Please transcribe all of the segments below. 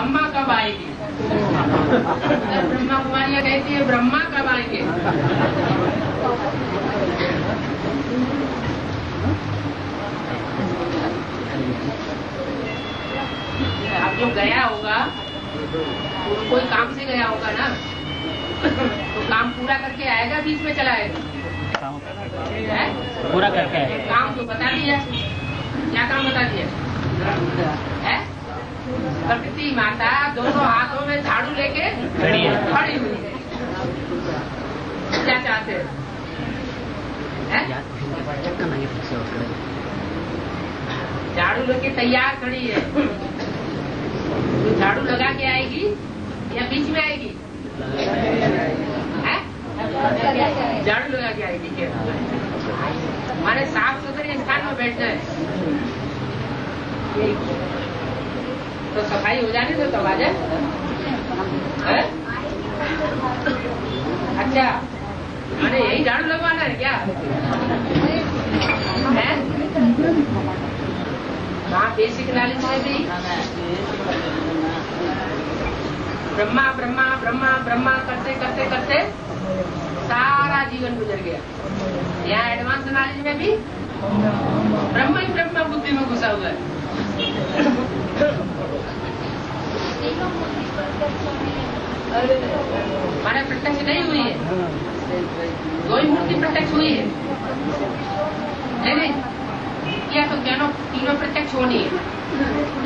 अम्मा कब आएगी? ब्रह्मा कुमारियाँ कहती है ब्रह्मा कब आएंगे? अब जो गया होगा वो कोई काम से गया होगा ना, तो काम पूरा करके आएगा, बीच में चला आएगा? पूरा करके आएगा। काम तो बता दिया, क्या काम बता दिया है? प्रकृति माता दोनों हाथों में झाड़ू लेके खड़ी हुई है। क्या चाहते हैं? झाड़ू लेके तैयार खड़ी है। तो झाड़ू लगा के आएगी या बीच में आएगी? झाड़ू लगा के आएगी क्या? हमारे साफ सुथरे स्थान में बैठना है तो सफाई हो जाने दो तब आ जाए। अच्छा, अरे यही झाड़ू लगवाना है क्या? हाँ, बेसिक नॉलेज में भी ब्रह्मा ब्रह्मा ब्रह्मा ब्रह्मा करते करते करते सारा जीवन गुजर गया। यहाँ एडवांस नॉलेज में भी ब्रह्मा ही ब्रह्मा बुद्धि में घुसा हुआ है। हमारे प्रत्यक्ष नहीं हुई है, दो ही मूर्ति प्रत्यक्ष हुई है। नहीं क्या तो तीनों प्रत्यक्ष होनी है,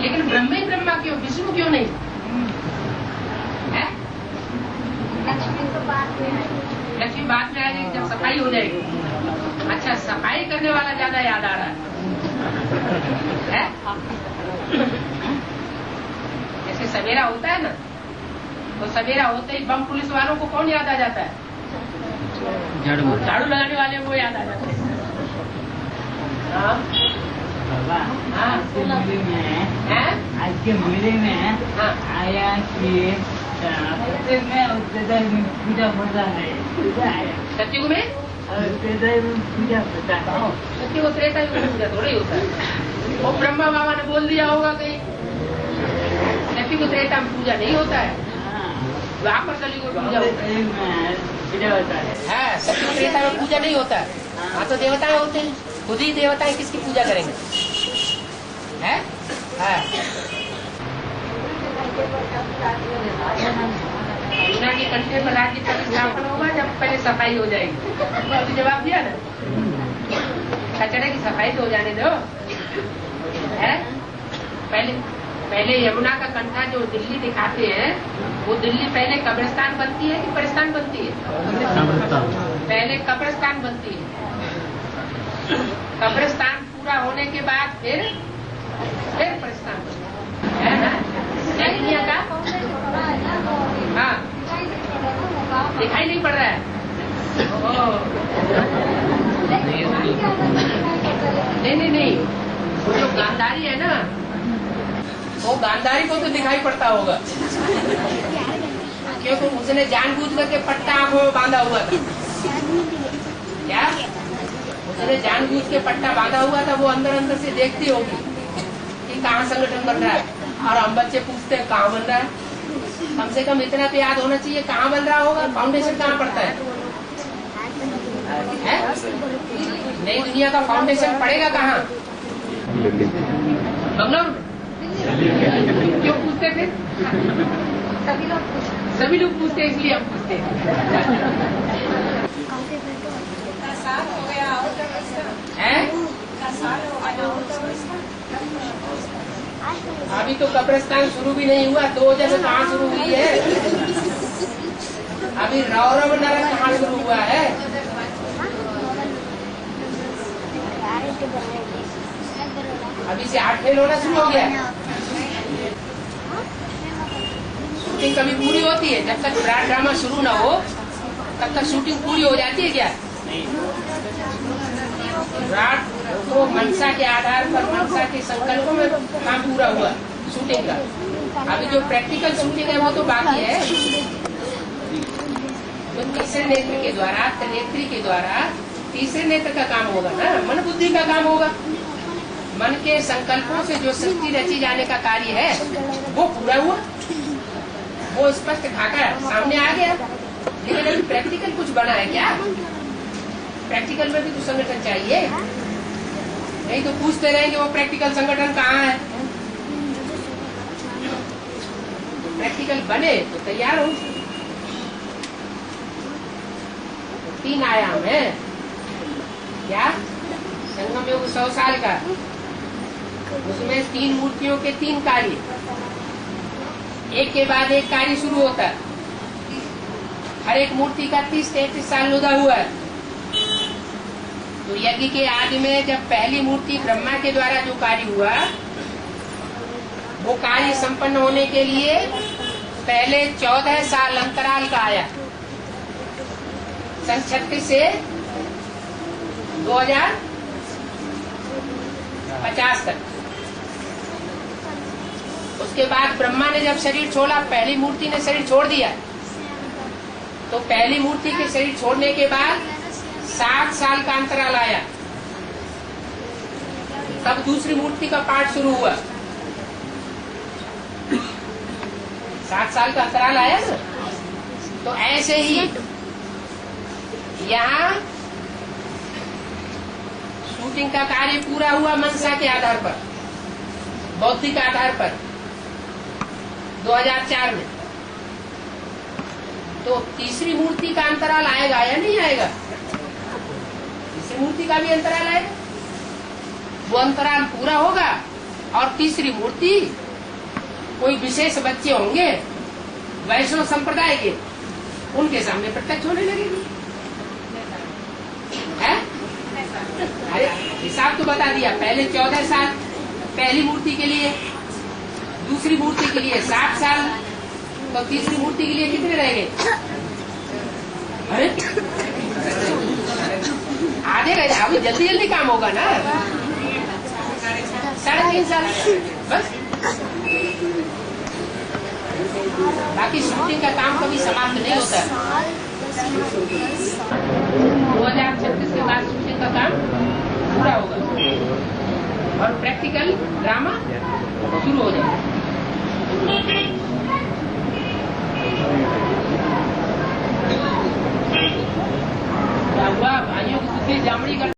लेकिन ब्रह्म ही ब्रह्मा क्यों, विष्णु क्यों नहीं है? लक्ष्मी बाद में आएगी जब सफाई हो जाएगी। अच्छा, सफाई करने वाला ज्यादा याद आ रहा है? जैसे सवेरा होता है ना, तो सवेरा होते ही बम पुलिस वालों को कौन याद आ जाता है? झाड़ू लगाने वाले वो याद आ जाते हैं। आज के मेले में आया कि पूजा होता है। सत्युग में पूजा होता है। सत्युग त्रेता युग में पूजा थोड़ा ही होता है। वो ब्रह्मा बाबा ने बोल दिया होगा कहीं सत्युग त्रेता में पूजा नहीं होता है, वहाँ पर कलियुग में पूजा होता है। सत्युग त्रेता में पूजा नहीं होता है, वहाँ तो देवताएं होते हैं, खुद ही देवताएं किसकी पूजा करेंगे? है? दुनिया के कंठे पर राज्य का स्थापन होगा जब पहले सफाई हो जाएगी। तो जवाब दिया ना, कचरे की सफाई तो हो जाने दो। है? पहले यमुना का कंठा जो दिल्ली दिखाते हैं, वो दिल्ली पहले कब्रिस्तान बनती है कि परिस्तान बनती है? पहले कब्रिस्तान बनती है। कब्रिस्तान पूरा होने के बाद फिर परिस्तान है ना? दुनिया का हाँ दिखाई नहीं पड़ रहा है। नहीं, वो जो गांधारी है ना, वो गांधारी को तो दिखाई पड़ता होगा, क्योंकि उसने जानबूझ करके पट्टा आंखों में बांधा हुआ था। क्या उसने जानबूझ के पट्टा बांधा हुआ था? वो अंदर अंदर से देखती होगी कि कहाँ संगठन बन रहा है, और हम बच्चे पूछते हैं कहाँ बन रहा है। कम से कम इतना तो याद होना चाहिए कहाँ बन रहा होगा, फाउंडेशन कहाँ पड़ता है? नई दुनिया का फाउंडेशन पड़ेगा कहाँ? बंगलौर में। क्यों पूछते थे? सभी लोग पूछते हैं, इसलिए हम पूछते हैं। अभी तो कब्रिस्तान शुरू भी नहीं हुआ, 2000 से कहाँ शुरू हुई है? अभी रौरव नरक कहाँ शुरू हुआ है? अभी से 8 फेल होना शुरू हो गया। शूटिंग कभी पूरी होती है? जब तक ब्रांड ड्रामा शुरू ना हो तब तक शूटिंग पूरी हो जाती है क्या? रात तो मनसा के आधार पर, मनसा के संकल्पों में काम पूरा हुआ शूटिंग का। अभी जो प्रैक्टिकल शूटिंग है वो तो बाकी है। तो तीसरे नेत्र के द्वारा, त्रिनेत्री के द्वारा तीसरे नेत्र का काम होगा ना, मन बुद्धि का काम होगा। मन के संकल्पों से जो सृष्टि रची जाने का कार्य है वो पूरा हुआ, वो स्पष्ट खाकर सामने आ गया। लेकिन अभी प्रैक्टिकल कुछ बना है क्या? प्रैक्टिकल में भी तो संगठन चाहिए, नहीं तो पूछते रहेंगे वो प्रैक्टिकल संगठन कहाँ है। प्रैक्टिकल बने तो तैयार हो। 3 आयाम है क्या? संगम योग 100 साल का, उसमें 3 मूर्तियों के 3 कार्य, एक के बाद एक कार्य शुरू होता है। हर एक मूर्ति का 30-33 साल लुदा हुआ है। तो यज्ञ के आदि में जब पहली मूर्ति ब्रह्मा के द्वारा जो कार्य हुआ, वो कार्य संपन्न होने के लिए पहले 14 साल अंतराल का आया। सन 36 से 2050 तक। उसके बाद ब्रह्मा ने जब शरीर छोड़ा, पहली मूर्ति ने शरीर छोड़ दिया, तो पहली मूर्ति के शरीर छोड़ने के बाद 7 साल का अंतराल आया। तब दूसरी मूर्ति का पाठ शुरू हुआ। 7 साल का अंतराल आया ना। तो ऐसे ही यहाँ शूटिंग का कार्य पूरा हुआ मनसा के आधार पर, बौद्धिक आधार पर 2004 में। तो तीसरी मूर्ति का अंतराल आएगा या नहीं आएगा? तीसरी मूर्ति का भी अंतराल आएगा। वो अंतराल पूरा होगा और तीसरी मूर्ति, कोई विशेष बच्चे होंगे वैष्णव संप्रदाय के, उनके सामने प्रत्यक्ष होने लगेगी। है? अरे हिसाब तो बता दिया। पहले 14 साल पहली मूर्ति के लिए, दूसरी मूर्ति के लिए 7 साल, तो तीसरी मूर्ति के लिए कितने रहेंगे? अरे आधे रह, अभी जल्दी जल्दी काम होगा ना। 3.5 साल बस। बाकी शूटिंग का काम कभी समाप्त नहीं होता। 2036 के बाद शूटिंग का काम पूरा होगा और प्रैक्टिकल ड्रामा शुरू हो जाएगा। क्या हुआ? भाइयों की बुद्धि जामड़ी कर